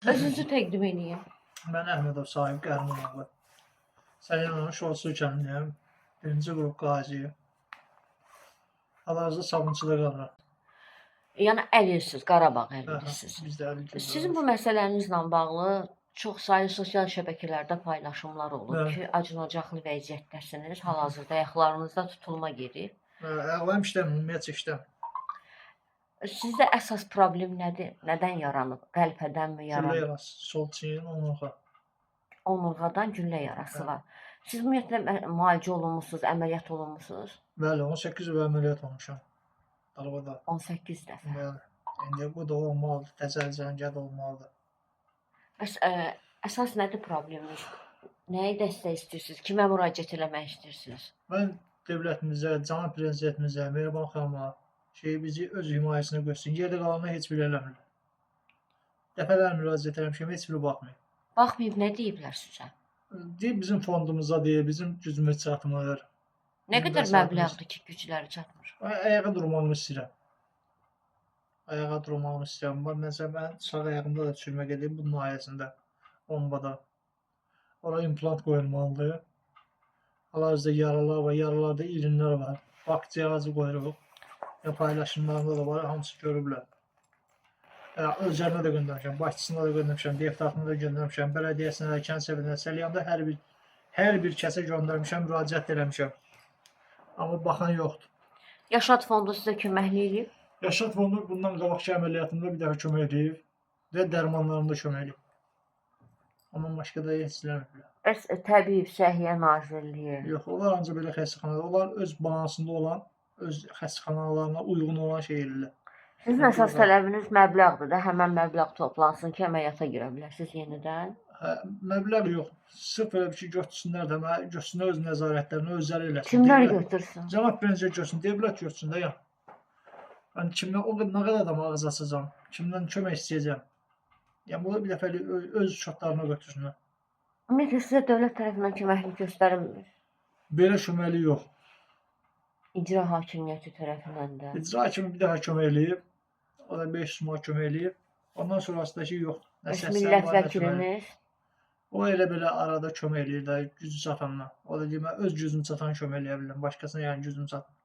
Özünüzü təqdim edin. Mən Əhmədov Sahib Qəhrəmanoğlu. Səlyanın Şolsu kəndliyəm. Birinci qrup qaziyim. Hal-hazırda sabunçuda qalıram. Yəni əlilsiz, Qarabağ əlilisiz. Bizdə əli Sizin bu məsələnizlə bağlı çox saylı sosial şəbəkələrdə paylaşımlar olub Bəli. ki, acınacaqlı vəziyyətdəsiniz. Hal-hazırda ayaqlarınızda tutulma gedir. Ayaqlarım işləmir, ümumiyyətcə işləmir. Sizdə əsas problem nədir? Nədən yaranıb? Qəlpədənmi Güllə yaranıb? yarası, sol çiyin, onluğa. Onurğadan güllə yarası var. Siz ümumiyyətlə müalicə olunmusunuz, əməliyyat olunmusunuz? Bəli, 18 il əməliyyat olmuşam. Dalbada. 18 dəfə. Bəli. İndi bu da olmalıdır, təcəl olmalıdır. Bəs əsas nədir probleminiz? Nəyi dəstək istəyirsiniz? Kimə müraciət eləmək istəyirsiniz? Mən dövlətimizə, cənab prezidentimizə, Mehriban xanıma bizi öz himayəsinə göstərin. Yerdə qalanlar heç biri eləmirlər. Dəfələr müraciət eləmişəm, heç biri baxmır. Baxmayıb nə deyiblər sizə? Deyib bizim fondumuza deyir, bizim gücümüz çatmır. Nə qədər məbləğdir ki, gücləri çatmır? Ayağa durmağımı istəyirəm. Ayağa durmağımı istəyirəm. Məsələn, mən sağ ayağımda da çürümə gedir bunun ayəsində, bombada. Ora implant qoyulmalıdır. Hal-hazırda yaralar var, yaralarda irinlər var. Bak cihazı qoyuruq. Paylaşımlarında da var, hamısı görüblər. Özlərinə də göndərmişəm, başçısına da göndərmişəm, deputatına da göndərmişəm, bələdiyyəsinə də, kənd səviyyəsinə, Səlyanda hər bir kəsə göndərmişəm, müraciət eləmişəm. Amma baxan yoxdur. Yaşad fondu sizə köməklik edib? Yaşad fondu bundan qabaqki əməliyyatımda bir dəfə kömək edib və dərmanlarımda kömək edib. Amma başqa da heç eləməyiblər. Bəs Təbii Səhiyyə Nazirliyi? Yox, onlar ancaq belə xəstəxanada, onlar öz balansında olan, öz xəstəxanalarına uyğun olan şey edirlər. Sizin əsas tələbiniz məbləğdir də, həmən məbləğ toplansın ki, əməliyyata girə bilərsiniz yenidən? Məbləğ yox, sırf elə bir ki, götürsünlər də, götürsünlər öz nəzarətlərini özləri eləsin. Kimlər götürsün? Cənab prezident götürsün, devlət götürsün də ya. Yəni kimdən, o nə qədər adam ağız açacam, kimdən kömək istəyəcəm. Yəni bunu bir dəfə öz şartlarına götürsünlər. Ümumiyyətlə sizə dövlət tərəfindən köməklik göstərilmir? Belə köməklik yox. İcra hakimiyyəti tərəfindən də? İcra hakimi bir dəfə kömək eləyib, o da 500 manat kömək eləyib. Ondan sonrasında ki, yox. Bəs millət vəkiliniz? O elə belə arada kömək eləyir də, gücü çatanla. O da deyir, mən öz gücüm çatan kömək eləyə bilirəm, başqasına yəni gücüm çatmır.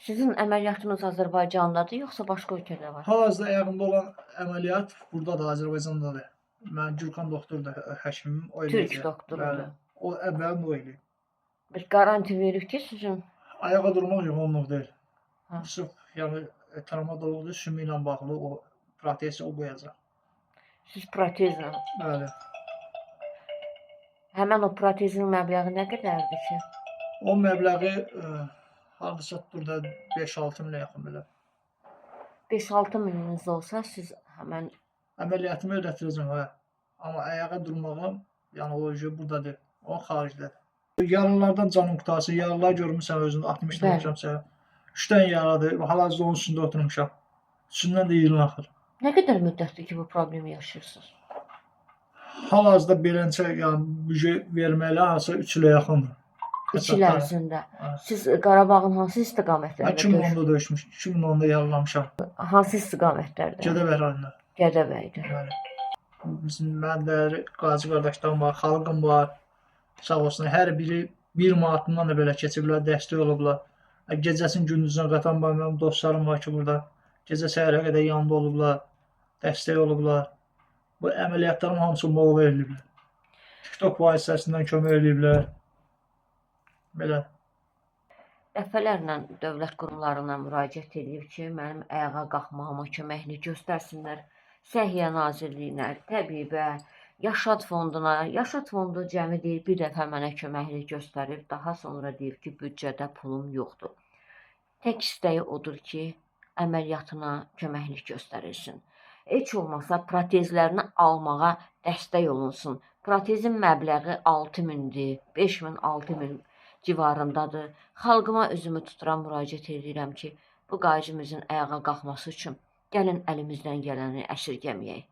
Sizin əməliyyatınız Azərbaycandadır, yoxsa başqa ölkədə var? Hal-hazırda ayağımda olan əməliyyat buradadır, Azərbaycandadır. Mən Gürkan doktordur, həkimim. Türk doktorudur. O əvvəlin o eləyib. Bir garanti verib ki, sizin? Ayağa durmaq yox, onluq deyil. Sırf, yəni, travmatoloji sümü ilə bağlı o protezi o qoyacaq. Siz protezlə? Bəli. Həmən o protezin məbləği nə qədərdir ki? O məbləği hardasa burada 5-6 minə yaxın belə. 5-6 mininiz olsa siz həmən... Əməliyyatımı ödətirəcəm, hə. Amma ayağa durmağım, yəni o buradadır, o xaricdədir. Yaralardan canım qutarsın, yaralar görmüşsən özünü, 60 demişəmsə. 3 dənə yaradır, hal-hazırda onun üstündə oturmuşam. Üstündən də irin axır. Nə qədər müddətdir ki, bu problemi yaşayırsınız? Hal-hazırda beləncə, yəni verməklə hardasa 3 ilə yaxındır. 2 il ərzində. Siz Qarabağın hansı istiqamətlərdə? 2010-da döyüşmüş, 2010-da yaralamışam. Hansı istiqamətlərdə? Gədəbəy rayonunda. Gədəbəydə. Mən də qazi qardaşlarım var, xalqım var. Sağ olsun, hər biri 1 manatından da belə keçiblər, dəstək olublar. Gecəsini gündüzünə qatan mənim dostlarım var ki, burada gecə səhərə qədər yanında olublar, dəstək olublar. Bu əməliyyatlarım hamısı moğul ediliblər. TikTok vasitəsindən kömək ediblər. Belə. Dəfələrlə dövlət qurumlarına müraciət edib ki, mənim ayağa qalxmağıma köməklik göstərsinlər. Səhiyyə Nazirliyinə, Təbibə, Yaşad fonduna. Yaşad fondu cəmi deyir, bir dəfə mənə köməklik göstərib, daha sonra deyir ki, büdcədə pulum yoxdur. Tək istəyi odur ki, əməliyyatına köməklik göstərilsin. Heç olmasa protezlərini almağa dəstək olunsun. Protezin məbləği 6000-dir, 5000, 6000 civarındadır. Xalqıma özümü tuturam, müraciət edirəm ki, bu qazimizin ayağa qalxması üçün gəlin əlimizdən gələni əsirgəməyək.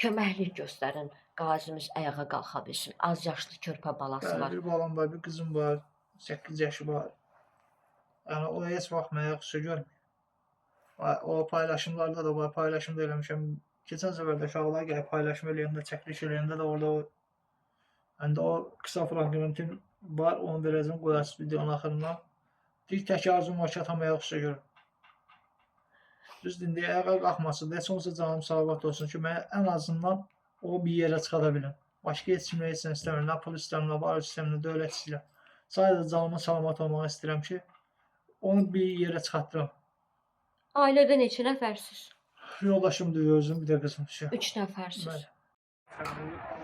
Köməklik göstərin, qazimiz ayağa qalxa bilsin. Az yaşlı körpə balası var. Bir balam var, bir qızım var, 8 yaşı var. Yəni o heç vaxt mənə xüsusi görmür. O paylaşımlarda da var, paylaşımda eləmişəm Keçən səfər də uşaqlar gəlib paylaşma eləyəndə, çəkiliş eləyəndə də orada o həndə o qısa fraqmentim var, onu verəcəm, qoyarsınız videonun axırına. Bir tək arzum var ki, atam ayaq üstə görüm. Düzdür, indi ayağa qalxmasın, heç olmasa canım salamat olsun ki, mən ən azından o bir yerə çıxada bilim. Başqa heç kimlə heç nə istəmirəm, nə pul istəmirəm, nə var istəmirəm, dövlət istəyirəm. Sadəcə canımın salamat olmaq istəyirəm ki, onu bir yerə çıxartdıram. Ailədə neçə nəfərsiz? Yoldaşım da özüm, bir də qızım. 3 nəfərsiz. Bəli.